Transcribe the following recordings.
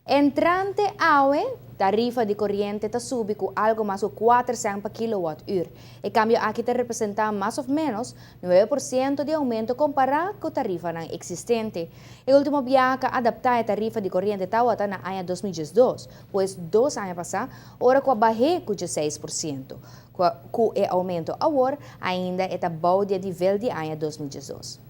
Entrante AWE, tarifa de corriente está sube com algo mais de 4 cents por kWh. E cambio aqui te representa mais ou menos 9% de aumento comparado com a tarifa não existente. E o último viaje adaptar a tarifa de corriente estava na ano 2012, pois 2 anos passados, ora com a barreira com 16%. Com o aumento agora, ainda é bom de nível de ano 2012.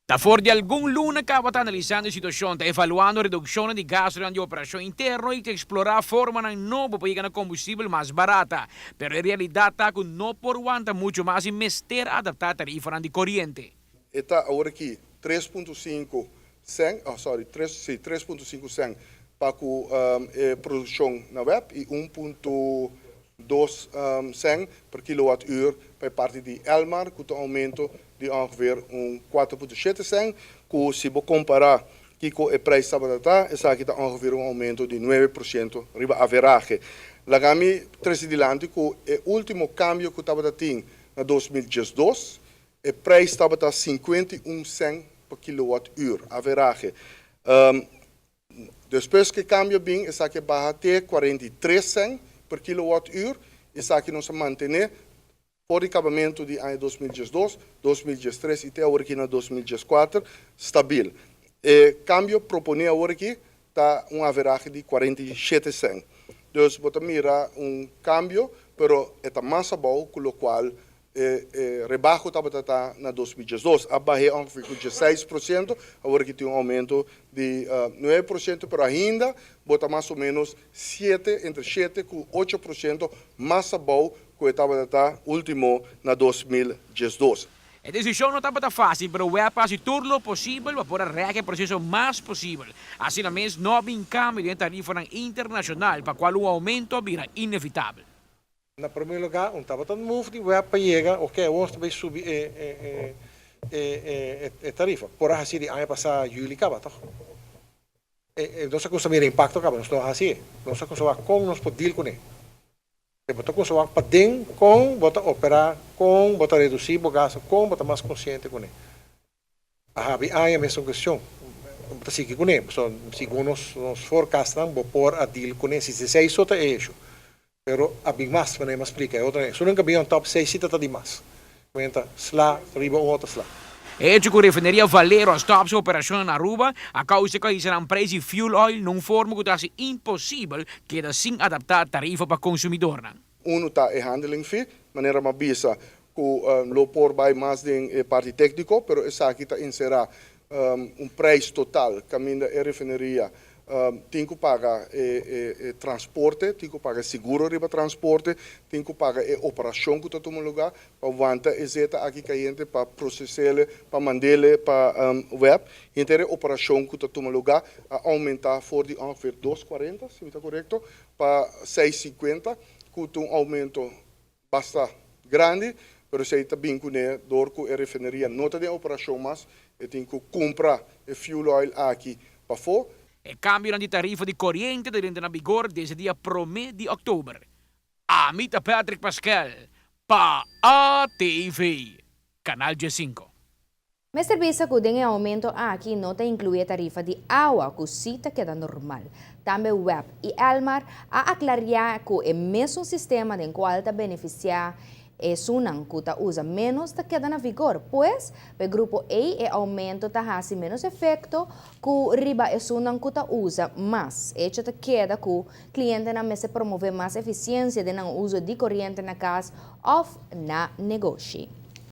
Da for de algum luna acaba analisando a situação, está evaluando a redução de gastos de operação interna e explorar a forma de novo para chegar a combustível mais barata. Pero a realidade está que não por aguanta muito mais e mester adaptar a tarifa de corriente. Está agora aqui 3,5 cent, 3,5 cent para a produção na web e 1,2 cent per kilowattuur para parte de Elmar, com um aumento de ongeveer 4,7 cent, que se você comparar com o preço da batata, essa aqui está ongeveer aumento de 9% riba a veragem. Lagami trasladante que o último câmbio que estava tendo na 2012, o preço estava 51 cent per kilowattuur a veragem. Depois que cambia bem, essa aqui barra até 43 cent per kilowattuur, essa aqui não se mantém por acabamento de ano 2012, 2013 e até agora aqui na 2014, stabil. E câmbio propõe agora aqui está uma averagem de 47 cent. Então, você mira câmbio, pero é mais bom, com o qual rebaixo estava na 2012, a barreira ongeveer 16%, agora que tem aumento de 9%, pero ainda bota mais ou menos entre 7 e 8% mais bom que estava último na 2012. A decisão não estava fácil, mas o fazer tudo o possível para poder reagir o processo mais possível. Assim, mesmo não há cambio de tarifa internacional, para qual o aumento virá inevitável. Na primeiro lugar, estava todo mundo de web para chegar, ok, hoje vai subir a tarifa. Por assim, de ano passado, julho, acaba, tá? Então, se você mira impacto, acaba, não estou assim. Não se você vai com, nós podemos deal com ele. Se você vai para dentro, com, você operar, com, você reduzir o gasto, com, você mais consciente com ele. Aí, a mesma questão. Você sigue com ele. Segundo nos forecastamos, vou pôr a deal com ele. Se você é isso, é isso. Pero abing mas mana mas explica outra so nunca bem top 6 sita tá demais comenta sla riba outra sla hecho que a refineria Valero as tops operação na Aruba a causa que será preço de fuel oil num forma que está impossível queda sem adaptar a tarifa para consumidor. Uno está em handling fee, maneira mais bisa com lopor by mais de parte técnico, pero essa aqui está inserar preço total caminho da refineria. Tem que pagar transporte, tem que pagar seguro para transporte, tem que pagar operação que está tomando lugar, para vanta exeta aqui caiente para processar, para mandar para web, então a operação que está tomando lugar a aumentar for de ongeveer 2,40, se está correto, para 6,50, com um aumento bastante grande, mas se está bem com ele, dor que a refineria não tem operação mais, e tem que comprar fuel oil aqui para fora. O cambio de tarifa de corriente deve entrar em vigor desde dia 1 de outubro. Amita Patrick Pascal, para ATV, Canal G5. Mas serviço que tem aumento aqui não tem incluído a tarifa de água, que cita queda normal. Também o web e Elmar a aclarar que o mesmo sistema de qual está beneficiar sunan que usa menos da queda na vigor, pois o grupo A é aumento tá hasi menos efeito que riba é sunan que usa mais. Hecho ta queda que o cliente na mesa promover mais eficiência de não uso de corrente na casa ou na negócio.